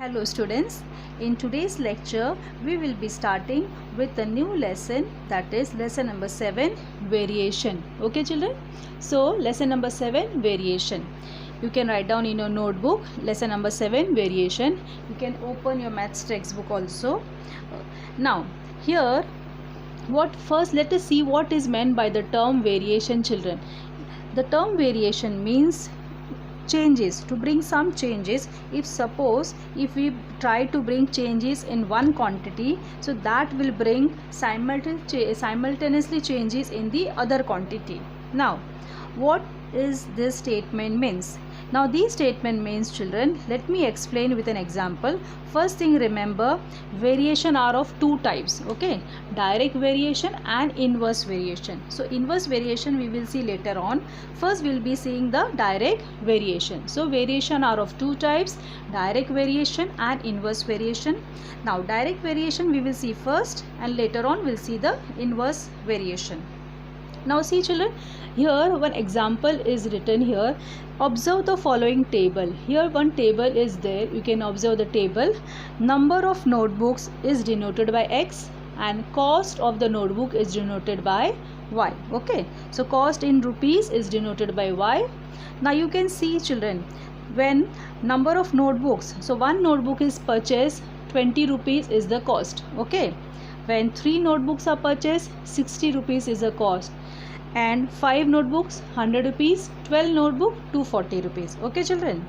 Hello students, in today's lecture we will be starting with a new lesson, that is lesson number 7, variation. Okay children, so lesson number 7, variation. You can write down in your notebook lesson number 7, variation. You can open your maths textbook also. Now here, let us see what is meant by the term variation, children. The term variation means changes, to bring some changes. If we try to bring changes in one quantity, so that will bring simultaneously changes in the other quantity. Now what is this statement means? Now this statement means, children, let me explain with an example. First thing, remember, variation are of two types. Okay, direct variation and inverse variation. So inverse variation we will see later on. First we will be seeing the direct variation. So variation are of two types, direct variation and inverse variation. Now direct variation we will see first, and later on we will see the inverse variation. Now see children, here one example is written here. Observe the following table. Here one table is there. You can observe the table. Number of notebooks is denoted by X and cost of the notebook is denoted by Y. Okay, so cost in rupees is denoted by Y. Now you can see children, when number of notebooks, so one notebook is purchased, 20 rupees is the cost. Okay, when 3 notebooks are purchased, 60 rupees is the cost, and 5 notebooks 100 rupees, 12 notebook 240 rupees. Okay children,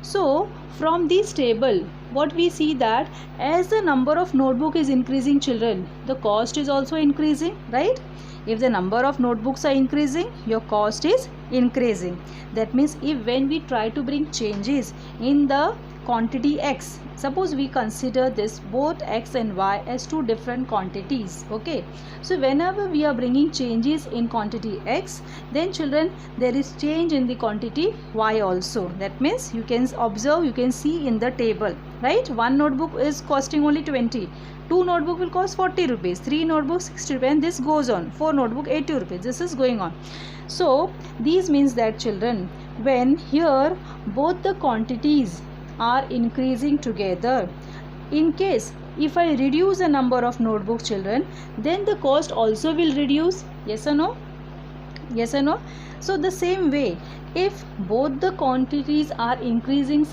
so from this table what we see, that as the number of notebook is increasing, children, the cost is also increasing, right? If the number of notebooks are increasing, your cost is increasing. That means if when we try to bring changes in the quantity X, suppose we consider this both X and Y as two different quantities. Okay, so whenever we are bringing changes in quantity X, then children, there is change in the quantity Y also. That means you can observe, you can see in the table, right? One notebook is costing only 20, 2 notebook will cost 40 rupees, 3 notebooks 60 rupees, and this goes on, 4 notebook 80 rupees. This is going on. So these means that children, when here both the quantities are increasing together, in case if I reduce the number of notebooks, children, then the cost also will reduce. Yes or no? Yes or no? So the same way, if both the quantities are increasing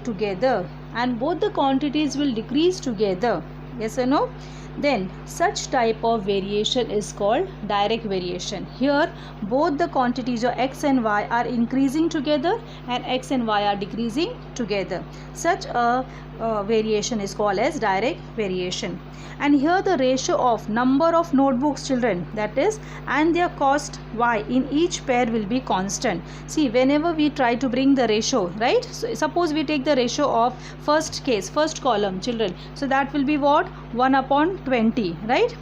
together and both the quantities will decrease together, yes or no, then such type of variation is called direct variation. Here both the quantities of X and Y are increasing together and X and Y are decreasing together. Such a variation is called as direct variation. And here the ratio of number of notebooks, children, that is, and their cost Y in each pair will be constant. See, whenever we try to bring the ratio, right? So suppose we take the ratio of first column, children, so that will be what? 1/20, right?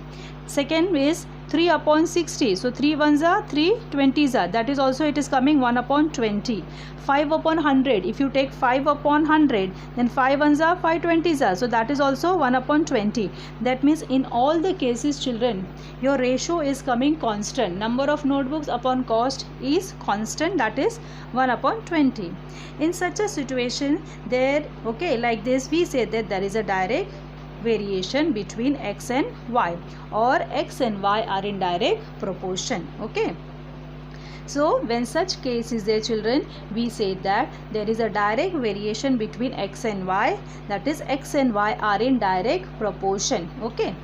Second is 3/60, so 3 ones are 3 20s are, that is also it is coming 1/20. 5/100, if you take 5/100, then 5 ones are 5 20s are, so that is also 1/20. That means in all the cases, children, your ratio is coming constant. Number of notebooks upon cost is constant, that is 1/20. In such a situation, there, okay, like this we say that there is a direct variation between X and Y, or X and Y are in direct proportion. Okay, so when such case is there, children, we say that there is a direct variation between X and Y, that is X and Y are in direct proportion. Okay,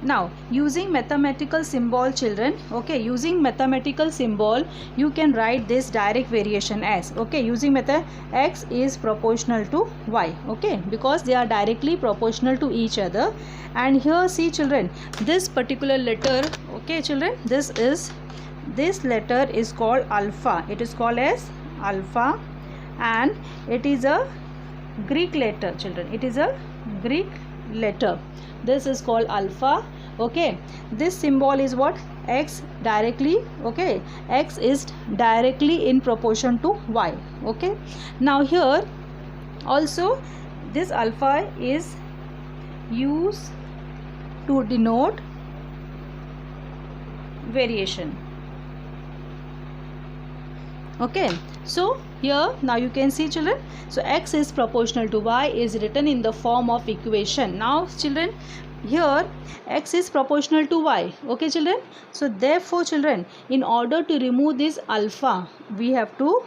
now using mathematical symbol, children, okay, using mathematical symbol you can write this direct variation as, okay, using method X is proportional to Y, okay, because they are directly proportional to each other. And here see children, this particular letter, okay children, this letter is called alpha. It is called as alpha, and it is a Greek letter, children. It is a Greek letter. This is called alpha. Okay, this symbol is what? X directly. Okay, X is directly in proportion to Y. Okay, now here also this alpha is used to denote variation. Okay, so here now you can see children, so x is proportional to y is written in the form of equation. Now children, here x is proportional to y. Okay children, so therefore children, in order to remove this alpha we have to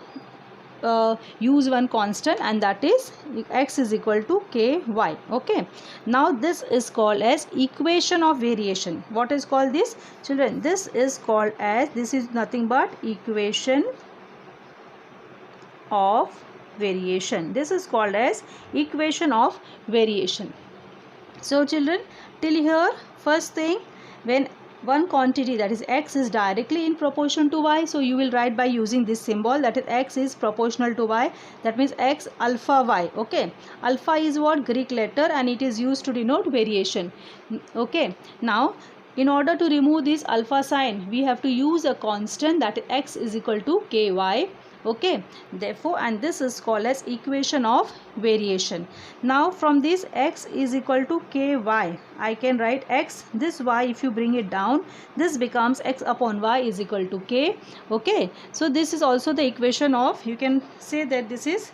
use one constant, and that is x is equal to ky. Okay, now this is called as equation of variation. What is called this children? This is called as, this is nothing but equation of variation. This is called as equation of variation. So children, till here, first thing, when one quantity, that is x, is directly in proportion to y, so you will write by using this symbol, that is x is proportional to y, that means x alpha y. Okay, alpha is what? Greek letter, and it is used to denote variation. Okay, now in order to remove this alpha sign we have to use a constant, that is x is equal to ky. Okay, therefore, and this is called as equation of variation. Now from this x is equal to ky, I can write x, this y if you bring it down, this becomes x upon y is equal to k. Okay, so this is also the equation of, you can say that this is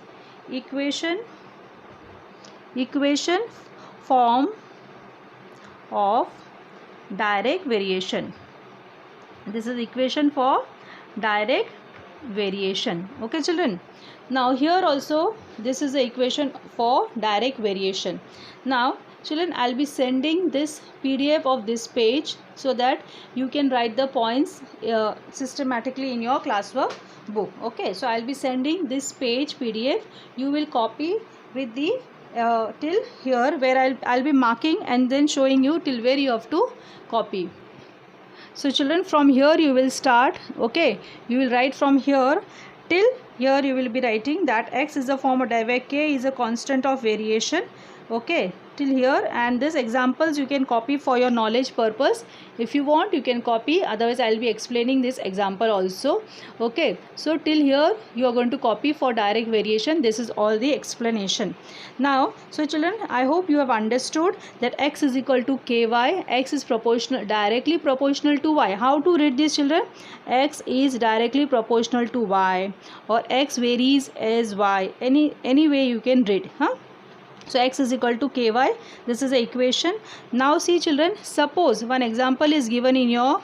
equation form of direct variation. This is equation for direct variation. Okay children, now here also this is the equation for direct variation. Now children, I'll be sending this PDF of this page so that you can write the points systematically in your classwork book. Okay, so I'll be sending this page PDF. You will copy with the till here where I'll be marking and then showing you till where you have to copy. So children, from here you will start. Okay, you will write from here till here, you will be writing that x is a form of derivative, k is a constant of variation. Okay, till here, and this examples you can copy for your knowledge purpose. If you want you can copy, otherwise I will be explaining this example also. Okay, so till here you are going to copy for direct variation. This is all the explanation. Now so children, I hope you have understood that x is equal to ky, x is proportional, directly proportional to y. How to read this children? X is directly proportional to y, or x varies as y, any way you can read. So x is equal to ky. This is the equation. Now see children, suppose one example is given in your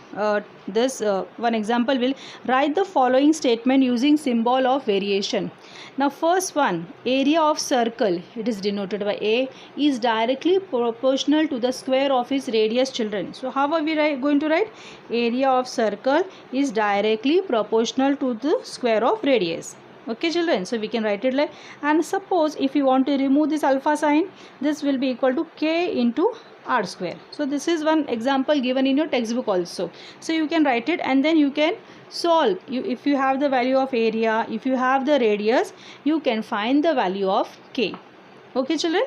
one example will write the following statement using symbol of variation. Now first one, area of circle, it is denoted by A, is directly proportional to the square of its radius children. So how are we going to write? Area of circle is directly proportional to the square of radius. Okay children, so we can write it like, and suppose if you want to remove this alpha sign, this will be equal to k into r square. So this is one example given in your textbook also. So you can write it and then you can solve. If you have the value of area, if you have the radius, you can find the value of k. Okay children.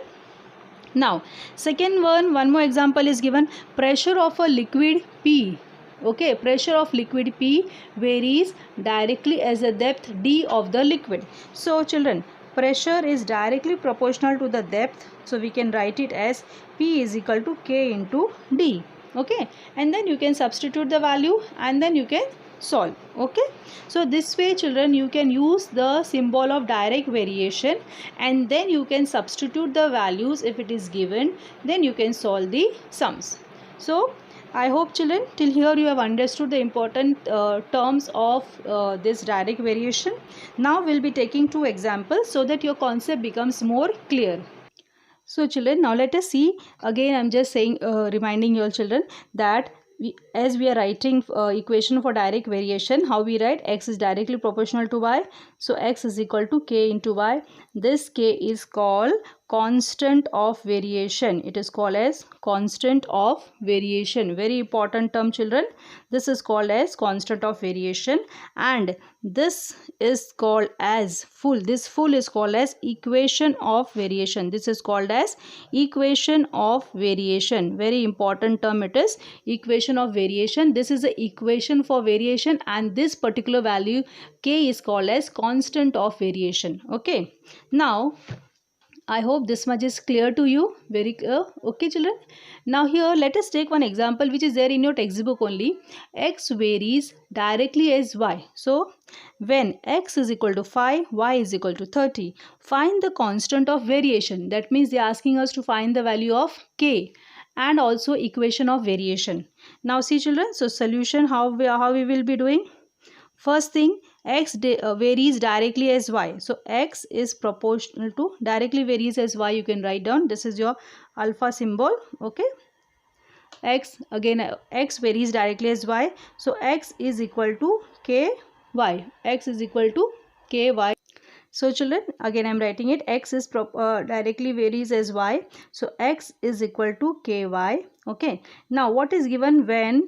Now second one more example is given, pressure of a liquid P. Okay, pressure of liquid P varies directly as the depth d of the liquid. So children, pressure is directly proportional to the depth, so we can write it as P is equal to k into d. Okay, and then you can substitute the value and then you can solve. Okay, so this way children, you can use the symbol of direct variation and then you can substitute the values if it is given, then you can solve the sums. So I hope children, till here you have understood the important terms of this direct variation. Now we'll be taking two examples so that your concept becomes more clear. So children, now let us see. Again I'm just saying, reminding your children that as we are writing equation for direct variation, how we write? X is directly proportional to y. So x is equal to k into y. This k is called constant of variation. It is called as constant of variation. Very important term children. This is called as constant of variation, and this is called as full. This full is called as equation of variation. This is called as equation of variation. Very important term it is, equation of variation. This is the equation for variation, and this particular value k is called as constant of variation. Okay, now I hope this much is clear to you. Very clear. Okay, children. Now here let us take one example which is there in your textbook only. X varies directly as y. So when x is equal to 5, y is equal to 30. Find the constant of variation. That means they are asking us to find the value of k and also equation of variation. Now see children, so solution how we will be doing. First thing, x varies directly as y. So x is proportional to directly varies as y. You can write down. This is your alpha symbol. Okay. X again, x varies directly as y. So x is equal to ky. X is equal to ky. So children, again I am writing it. X is directly varies as y. So x is equal to ky. Okay. Now what is given when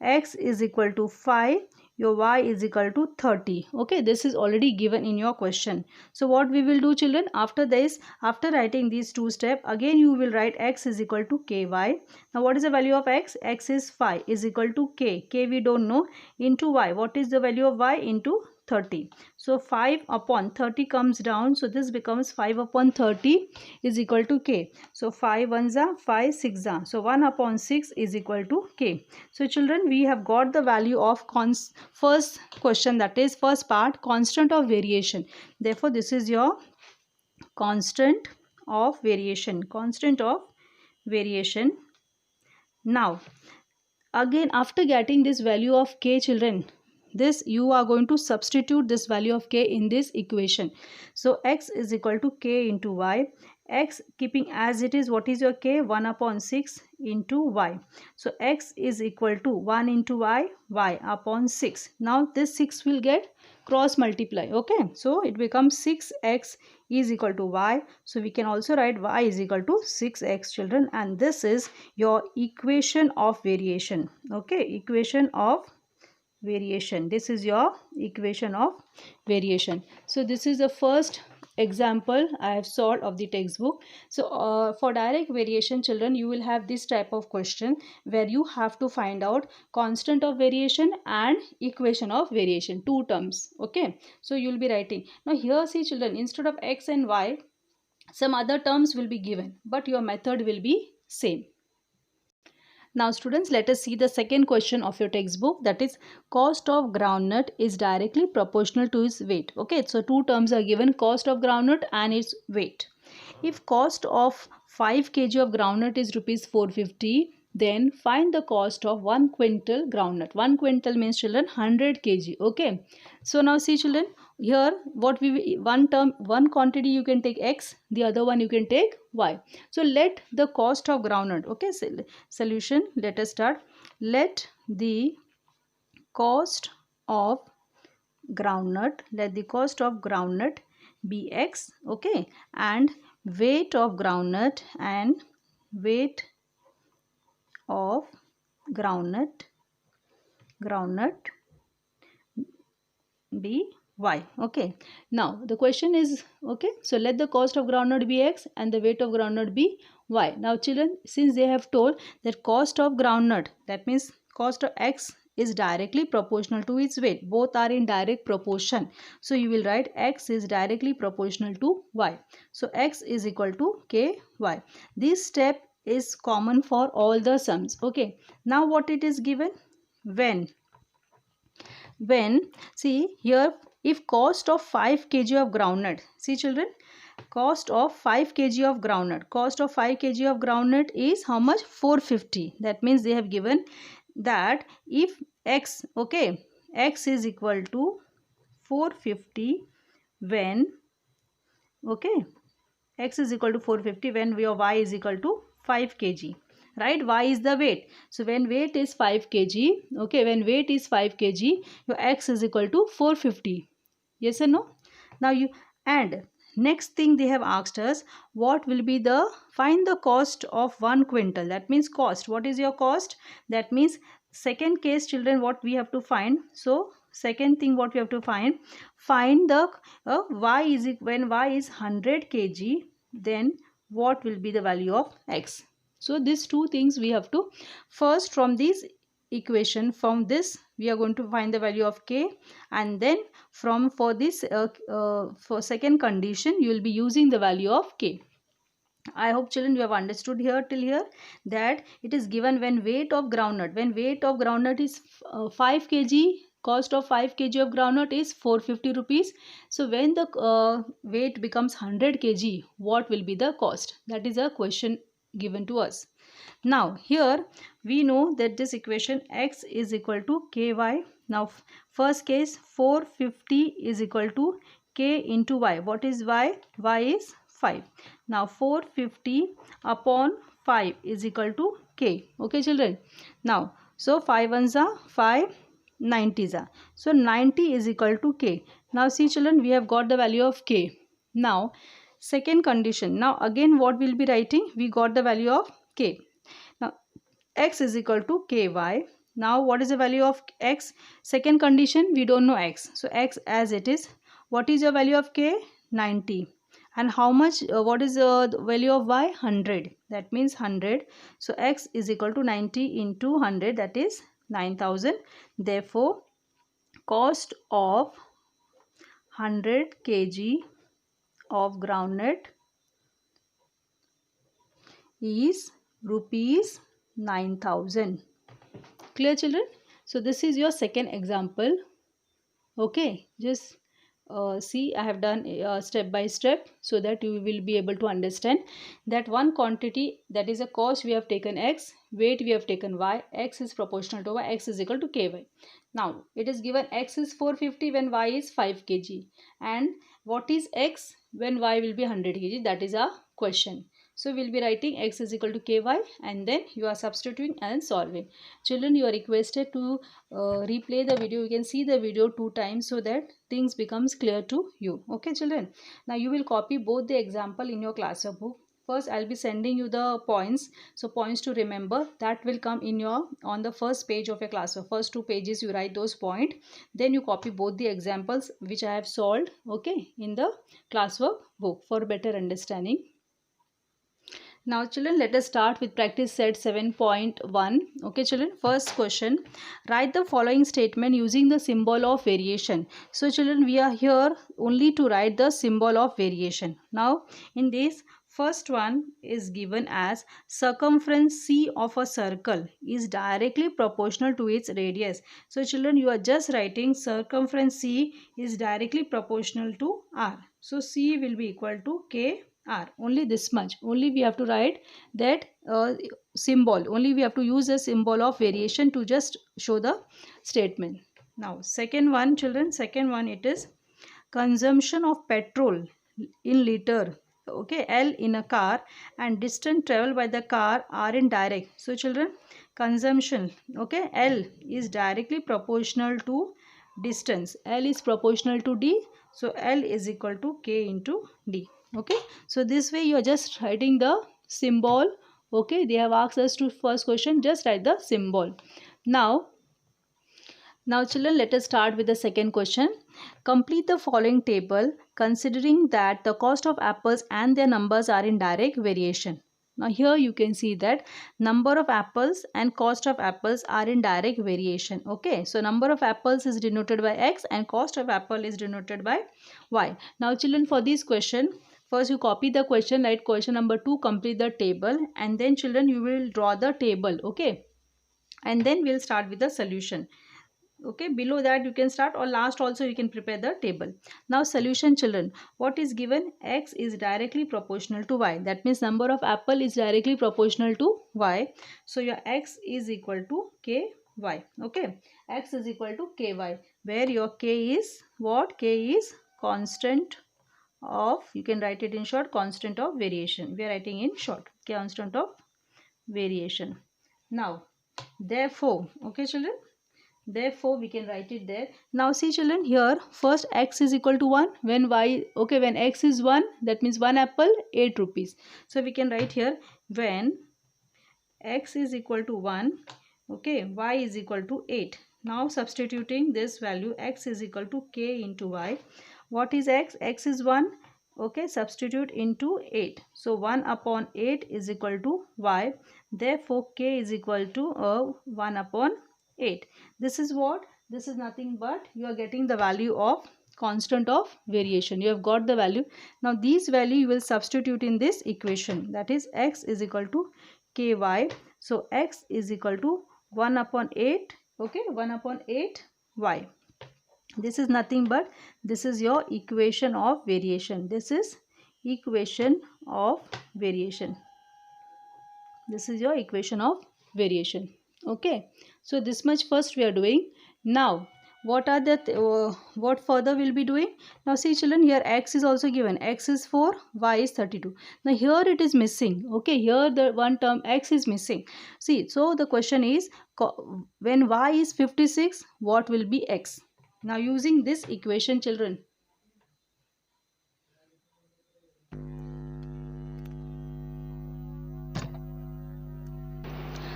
x is equal to 5, your y is equal to 30. Okay, this is already given in your question. So what we will do children, after this, after writing these two steps, again you will write x is equal to ky. Now what is the value of x? X is 5 is equal to k. K we don't know, into y. What is the value of y? Into 30. So 5 upon 30 comes down. So this becomes 5 upon 30 is equal to k. So 5 ones are 5 6 are. So 1 upon 6 is equal to k. So children, we have got the value of first question, that is first part, constant of variation. Therefore this is your constant of variation. Constant of variation. Now again, after getting this value of k children, this you are going to substitute this value of k in this equation. So x is equal to k into y. X keeping as it is, what is your k? 1 upon 6 into y. So x is equal to 1 into y upon 6. Now this 6 will get cross multiply. Okay, so it becomes 6x is equal to y. So we can also write y is equal to 6x children, and this is your equation of variation. Okay, equation of variation. This is your equation of variation. So this is the first example I have solved of the textbook. So for direct variation children, you will have this type of question where you have to find out constant of variation and equation of variation, two terms. Okay, so you will be writing. Now here see children, instead of x and y, some other terms will be given, but your method will be same. Now students, let us see the second question of your textbook, that is cost of groundnut is directly proportional to its weight. Okay, so two terms are given, cost of groundnut and its weight. If cost of 5 kg of groundnut is rupees 450, then find the cost of 1 quintal groundnut. 1 quintal means children 100 kg. Okay, so now see children, here what one quantity you can take x, the other one you can take y. So let the cost of groundnut, okay, so solution, let us start. Let the cost of groundnut, be x. Okay, and weight of groundnut be y. Okay, now the question is, okay, so let the cost of groundnut be x and the weight of groundnut be y. Now children, since they have told that cost of groundnut, that means cost of x is directly proportional to its weight, both are in direct proportion. So you will write x is directly proportional to y. So x is equal to ky. This step is common for all the sums. Okay, now what it is given? When see here, if cost of 5 kg of groundnut, see children, cost of 5 kg of groundnut is how much? 450. That means they have given that if x, okay, x is equal to 450 when, okay, x is equal to 450 when your y is equal to 5 kg. Right, y is the weight. So when weight is 5 kg, okay, when weight is 5 kg, your x is equal to 450. Yes or no? Now you, and next thing they have asked us, what will be the, find the cost of 1 quintal. That means cost. What is your cost? That means second case children, what we have to find. So second thing what we have to find the y is, when y is 100 kg, then what will be the value of x. So these two things we have to, first from this equation, from this we are going to find the value of k, and then for this for second condition you will be using the value of k. I hope children you have understood here till here that it is given when weight of groundnut is 5 kg, cost of 5 kg of groundnut is 450 rupees. So when the weight becomes 100 kg, what will be the cost? That is a question given to us. Now here we know that this equation x is equal to ky. Now first case 450 is equal to k into y. What is y? Y is 5. Now 450 upon 5 is equal to k. Okay children. Now so 5 ones are 5, 90s are. So 90 is equal to k. Now see children, we have got the value of k. Now second condition. Now again what we'll be writing? We got the value of k. Now x is equal to ky. Now what is the value of x? Second condition, we don't know x. So x as it is. What is your value of k? 90. And how much, what is the value of y? 100. That means 100. So x is equal to 90 into 100, that is 9000. Therefore cost of 100 kg of groundnut is rupees 9000. Clear children? So this is your second example. Okay, just see, I have done step by step so that you will be able to understand that one quantity, that is a cost, we have taken x, weight we have taken y, x is proportional to y, x is equal to ky. Now it is given x is 450 when y is 5 kg, and what is x when y will be 100 kg? That is a question. So we'll be writing x is equal to ky, and then you are substituting and solving. Children, you are requested to replay the video. You can see the video 2 times so that things becomes clear to you. Okay children. Now you will copy both the example in your class book. First I'll be sending you the points. So points to remember, that will come in your on the first page of your class. So first 2 pages you write those points. Then you copy both the examples which I have solved, okay, in the classwork book for better understanding. Now children, let us start with practice set 7.1. Okay children, first question, write the following statement using the symbol of variation. So children, we are here only to write the symbol of variation. Now in this first one is given as circumference C of a circle is directly proportional to its radius. So children, you are just writing circumference C is directly proportional to R. So C will be equal to K R. Only this much. Only we have to write that symbol. Only we have to use a symbol of variation to just show the statement. Now second one children, second one, it is consumption of petrol in liter, okay, L in a car, and distance traveled by the car are in direct. So children, consumption, okay, L is directly proportional to distance. L is proportional to D. So L is equal to K into D. Okay, so this way you are just writing the symbol. Okay, they have asked us to first question, just write the symbol. Now children, let us start with the second question. Complete the following table considering that the cost of apples and their numbers are in direct variation. Now here you can see that number of apples and cost of apples are in direct variation. Okay, so number of apples is denoted by x and cost of apple is denoted by y. Now children, for this question, first you copy the question, write question number 2, complete the table, and then children you will draw the table. Okay, and then we'll start with the solution. Okay, below that you can start, or last also you can prepare the table. Now solution children, what is given? X is directly proportional to y. That means number of apple is directly proportional to y. So your x is equal to ky. Okay, x is equal to ky, where your k is what? K is constant of, you can write it in short, constant of variation. We are writing in short, constant of variation. Now therefore, okay children, therefore we can write it there. Now see children, here first x is equal to 1 when y, okay, when x is 1, that means 1 apple 8 rupees. So we can write here when x is equal to 1, okay, y is equal to 8. Now substituting this value, x is equal to k into y. What is x? X is 1, okay, substitute into 8. So 1 upon 8 is equal to y. Therefore k is equal to 1 upon 8. This is what? This is nothing but you are getting the value of constant of variation. You have got the value. Now these value you will substitute in this equation, that is x is equal to ky. So x is equal to 1 upon 8, okay, 1 upon 8 y. This is nothing but this is your equation of variation. This is equation of variation. This is your equation of variation. Okay, so this much first we are doing. Now what are the what further we'll be doing? Now see children, here x is also given. X is 4, y is 32. Now here it is missing. Okay, here the one term x is missing. See, so the question is, when y is 56, what will be x? Now using this equation children,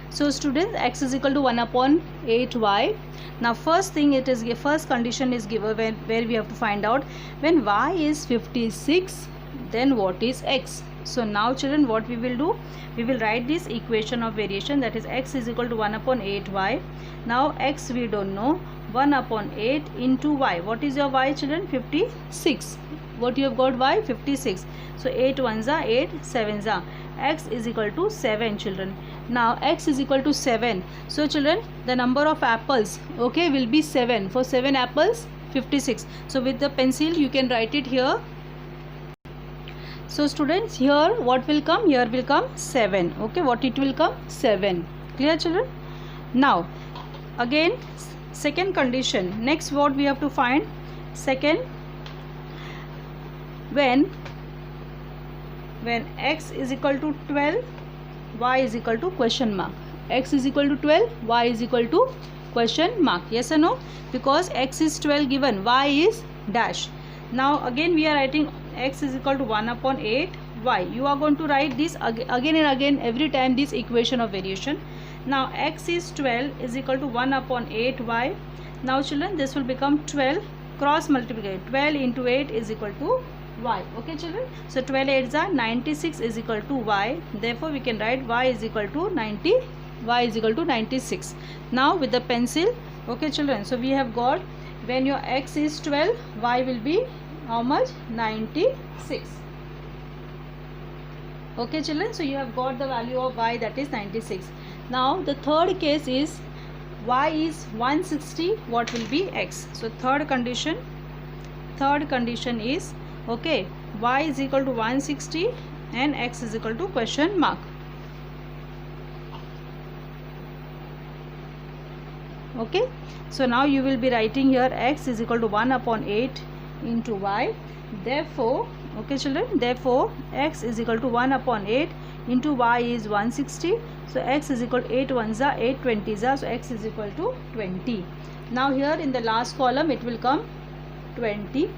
so students, x is equal to 1 upon 8y. Now first thing, it is first condition is given where we have to find out when y is 56, then what is x. So now children, what we will do, we will write this equation of variation, that is x is equal to 1 upon 8y. Now x we don't know, 1 upon 8 into y. What is your y children? 56. What you have got? Y 56. So 8 ones are 8, 7s are. X is equal to 7 children. Now x is equal to 7. So children, the number of apples, okay, will be 7. For 7 apples, 56. So with the pencil you can write it here. So students, here what will come? Here will come 7. Okay, what it will come? 7. Clear children? Now again second condition. Next what we have to find? Second, when x is equal to 12, y is equal to question mark. X is equal to 12, y is equal to question mark. Yes or no? Because x is 12 given, y is dash. Now again we are writing x is equal to 1 upon 8 y. You are going to write this again and again every time, this equation of variation. Now x is 12 is equal to 1 upon 8 y. Now children, this will become 12, cross multiply. 12 into 8 is equal to y. Okay children, so 12 8s are 96 is equal to y. Therefore we can write y is equal to 90, y is equal to 96. Now with the pencil, okay children, so we have got when your x is 12, y will be how much? 96. Okay children, so you have got the value of y, that is 96. Now the third case is y is 160, what will be x? So third condition is, okay, y is equal to 160 and x is equal to question mark. Okay, so now you will be writing here x is equal to 1 upon 8 into y. Therefore, okay children, therefore x is equal to 1 upon 8 into y is 160. So x is equal to 8 ones are 8 20s are, so x is equal to 20. Now here in the last column it will come 20.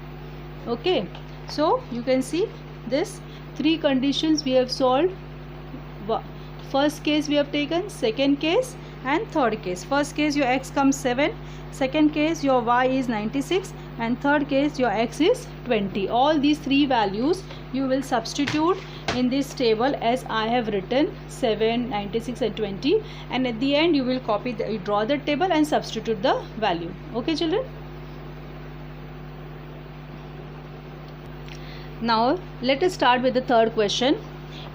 Okay, so you can see this three conditions we have solved. First case we have taken, second case and third case. First case your x comes 7, second case your y is 96 and third case your x is 20. All these three values you will substitute in this table as I have written, 7, 96 and 20, and at the end you will draw the table and substitute the value. Okay children? Now let us start with the third question.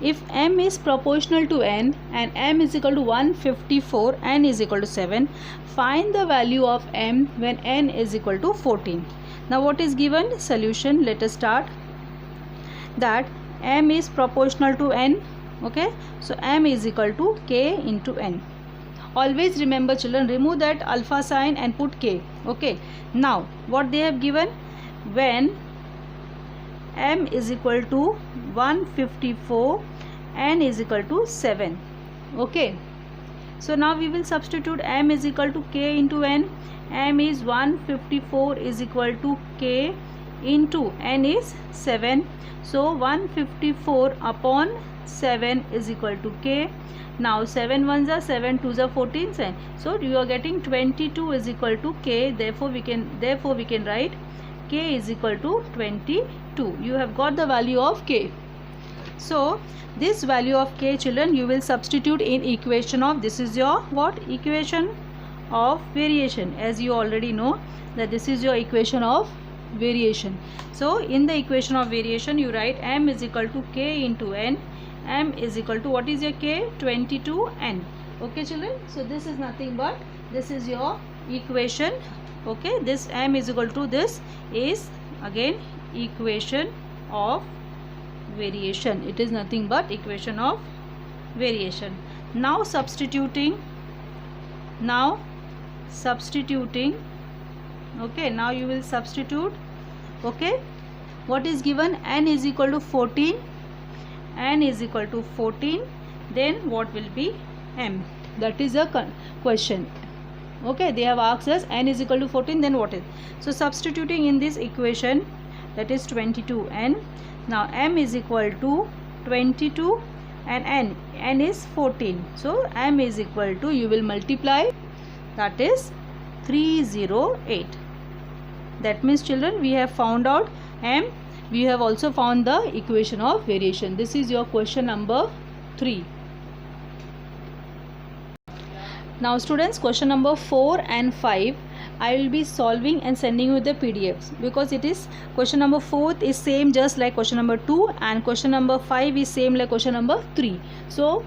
If m is proportional to n and m is equal to 154, n is equal to 7, find the value of m when n is equal to 14. Now what is given? Solution. Let us start. That m is proportional to n. Okay, so m is equal to k into n. Always remember children, remove that alpha sign and put k. Okay, now what they have given, when m is equal to 154, n is equal to 7. Okay, so now we will substitute m is equal to k into n. M is 154 is equal to k into n is 7. So 154 upon 7 is equal to k. Now 7 ones are 7 twos are 14. So you are getting 22 is equal to k. Therefore we can write k is equal to 22. You have got the value of k. So this value of k children you will substitute in equation of, this is your what? Equation of variation. As you already know that this is your equation of variation. So in the equation of variation you write m is equal to k into n. M is equal to, what is your k? 22n. Okay children, so this is nothing but, this is your equation. Okay, this m is equal to, this is again equation of variation. It is nothing but equation of variation. Now substituting, okay, now you will substitute. Okay, what is given? N is equal to 14, n is equal to 14, then what will be m? That is a question. Okay, they have asked us n is equal to 14, then what is? So substituting in this equation, that is 22n. Now m is equal to 22 and n is 14. So m is equal to, you will multiply, that is 308. That means children, we have found out m. We have also found the equation of variation. This is your question number 3. Now students, question number 4 and 5 I will be solving and sending you the PDFs, because it is question number 4 is same just like question number 2, and question number 5 is same like question number 3. So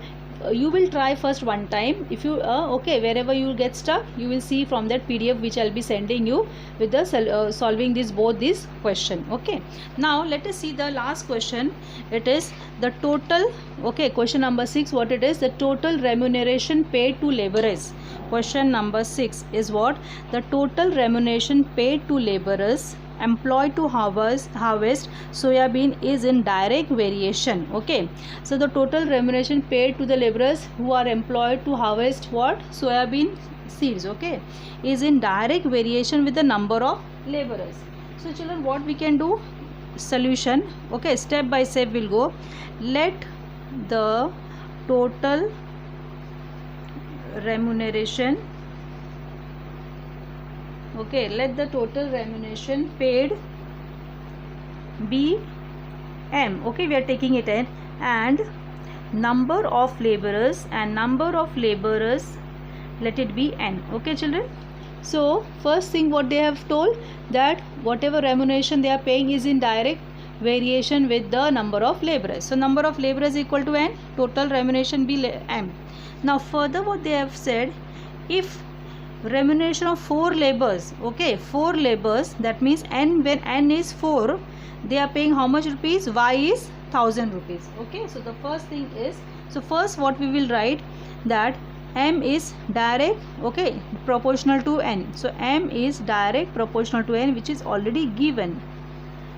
you will try first one time. If you okay, wherever you will get stuck, you will see from that PDF which I will be sending you with the solving both this question. Okay, now let us see the last question. It is the total, okay, question number 6, what it is? The total remuneration paid to laborers. Question number 6 is what? The total remuneration paid to laborers employed to harvest soybean is in direct variation. Okay, so the total remuneration paid to the laborers who are employed to harvest what? Soybean seeds, okay, is in direct variation with the number of laborers. So children, what we can do? Solution. Okay, step by step we'll go. Let the total remuneration, okay, let the total remuneration paid be m. Okay, we are taking it n, and number of laborers, let it be n. Okay children, so first thing what they have told, that whatever remuneration they are paying is in direct variation with the number of laborers. So number of laborers equal to n, total remuneration be m. Now further what they have said, if remuneration of 4 laborers, okay, 4 laborers, that means n, when n is 4, they are paying how much rupees? Y is 1000 rupees. Okay, so the first thing is, so first what we will write, that m is direct, okay, proportional to n. So m is direct proportional to n, which is already given.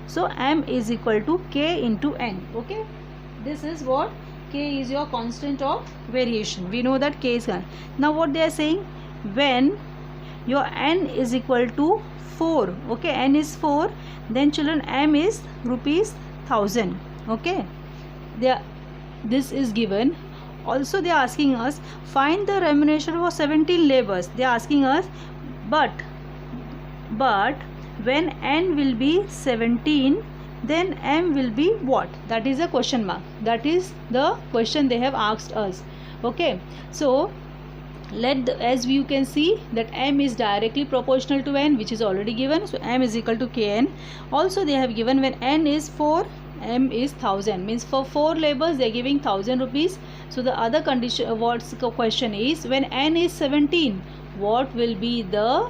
So m is equal to k into n. Okay, this is what? K is your constant of variation. We know that k is. Now what they are saying, when your n is equal to 4, okay, n is 4, then children m is rupees 1000. Okay, this is given. Also they are asking us, find the remuneration for 17 laborers. They are asking us, but when n will be 17, then m will be what? That is a question mark. That is the question they have asked us. Okay, so as you can see that m is directly proportional to n, which is already given. So m is equal to kn. Also they have given, when n is 4, m is 1000, means for 4 laborers they are giving 1000 rupees. So the other condition, what's the question is, when n is 17, what will be the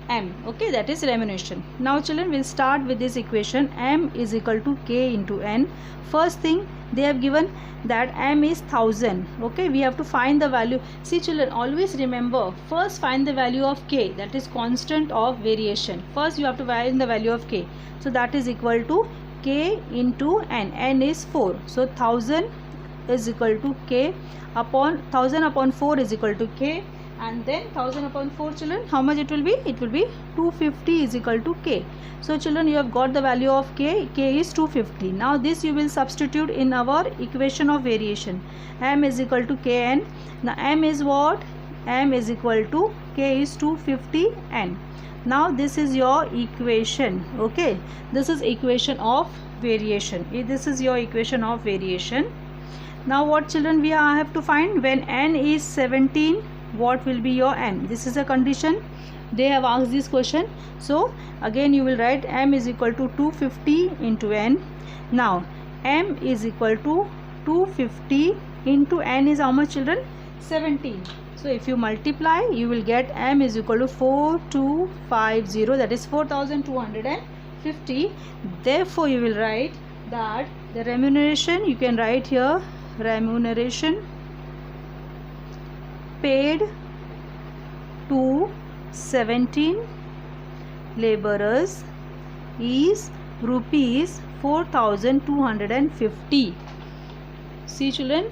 m? Okay, that is remuneration. Now children, we'll start with this equation. M is equal to k into n. First thing they have given, that m is 1000. Okay, we have to find the value. See children, always remember, first find the value of k, that is constant of variation. First you have to find the value of k. So that is equal to k into n. N is 4. So 1000 is equal to k upon 1000 upon 4 is equal to k. And then 1000 upon 4 children, how much it will be? It will be 250 is equal to k. So children, you have got the value of k. K is 250. Now this you will substitute in our equation of variation. M is equal to kn. Now m is what? M is equal to k is 250 n. Now this is your equation. Okay, this is equation of variation. This is your equation of variation. Now what children we have to find? When n is 17, what will be your m? This is a condition. they have asked this question. So again you will write m is equal to 250 into n. Now m is equal to 250 into n is how much, children? 17. So if you multiply, you will get m is equal to 4250, that is 4250. Therefore you will write that the remuneration, you can write here, remuneration paid to 17 laborers is rupees 4250. See children,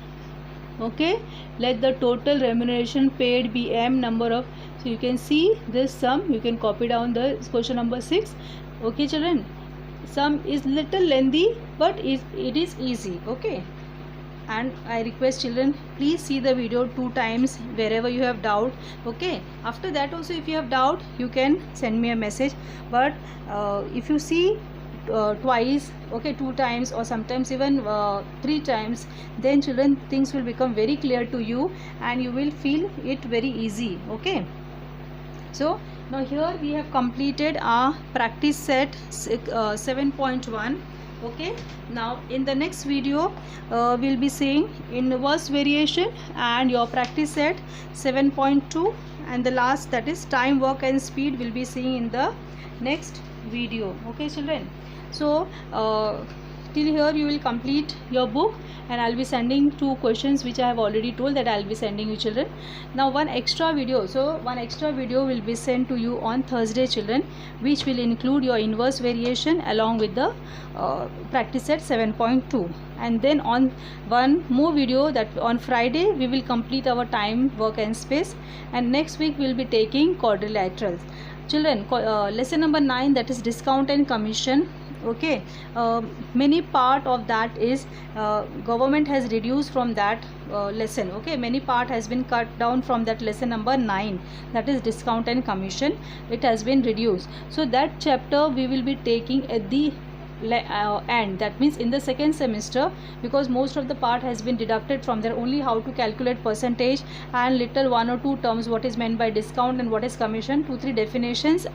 okay, let the total remuneration paid be m number of, so you can see this sum, you can copy down the question number 6. Okay children, sum is little lengthy but it is easy. Okay, and I request children, please see the video 2 times wherever you have doubt. Okay, after that also if you have doubt, you can send me a message, but if you see twice, okay, 2 times or sometimes even 3 times, then children, things will become very clear to you and you will feel it very easy. Okay, so now here we have completed our practice set 7.1. okay, now in the next video we'll be seeing inverse variation and your practice set 7.2, and the last, that is time, work and speed, will be seeing in the next video. Okay children, so till here you will complete your book, and I'll be sending 2 questions which I have already told that I'll be sending you children. Now one extra video, so one extra video will be sent to you on Thursday children, which will include your inverse variation along with the practice set 7.2, and then on one more video, that on Friday we will complete our time, work and space, and next week we will be taking quadrilaterals. Children, lesson number 9, that is discount and commission. Okay, many part of that is government has reduced from that lesson. Okay, many part has been cut down from that lesson number 9, that is discount and commission. It has been reduced, so that chapter we will be taking at the end, that means in the second semester, because most of the part has been deducted from there. Only how to calculate percentage and little 1 or 2 terms, what is meant by discount and what is commission, 2-3 definitions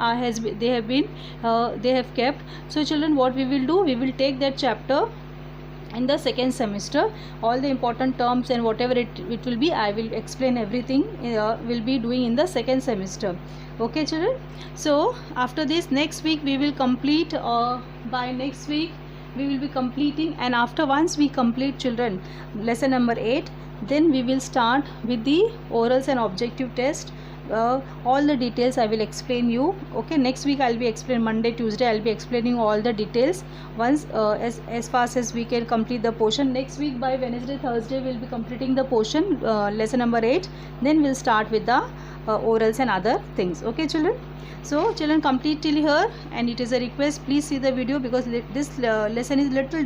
they have kept. So children, what we will do, we will take that chapter in the second semester, all the important terms and whatever it will be, I will explain everything, will be doing in the second semester. Okay children, so after this, next week we will complete, by next week we will be completing, and after once we complete children lesson number 8, then we will start with the orals and objective test. All the details I will explain you. Okay, next week I'll be explaining, Monday, Tuesday I'll be explaining all the details once as fast as we can complete the portion. Next week by Wednesday, Thursday we'll be completing the portion lesson number 8, then we'll start with the orals and other things. Okay children, so children, complete till here, and it is a request, please see the video, because this lesson is little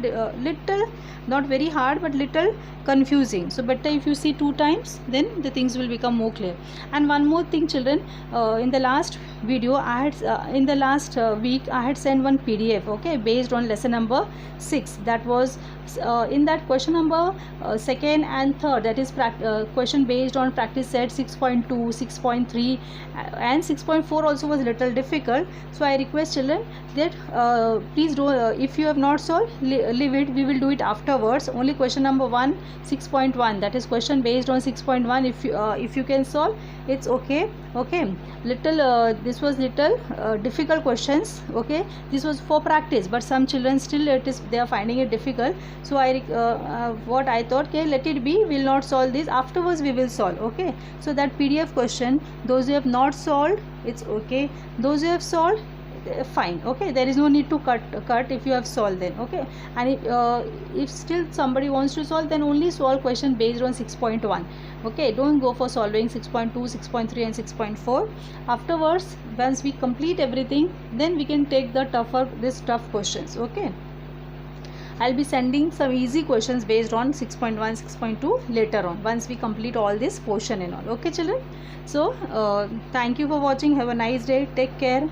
not very hard but little confusing, so better if you see 2 times, then the things will become more clear. And one more thing children, in the last video I had in the last week I had sent one PDF, okay, based on lesson number 6, that was in that question number 2nd and 3rd, that is question based on practice set 6.2, 6.3 and 6.4 also was little difficult. So I request children that please do, if you have not solved, leave it, we will do it afterwards. Only question number 1, 6.1, that is question based on 6.1, if you can solve, it's okay. Okay, little this was little difficult questions. Okay, this was for practice, but some children still they are finding it difficult. So I what I thought, okay, let it be, we will not solve this, afterwards we will solve. Okay, so that PDF question, those who have not solved, it's okay, those who have solved, fine. Okay, there is no need to cut if you have solved, then okay. And if still somebody wants to solve, then only solve question based on 6.1. okay, don't go for solving 6.2, 6.3 and 6.4. afterwards, once we complete everything, then we can take the tough questions. Okay, I'll be sending some easy questions based on 6.1, 6.2 later on, once we complete all this portion and all. Okay children, so thank you for watching, have a nice day, take care.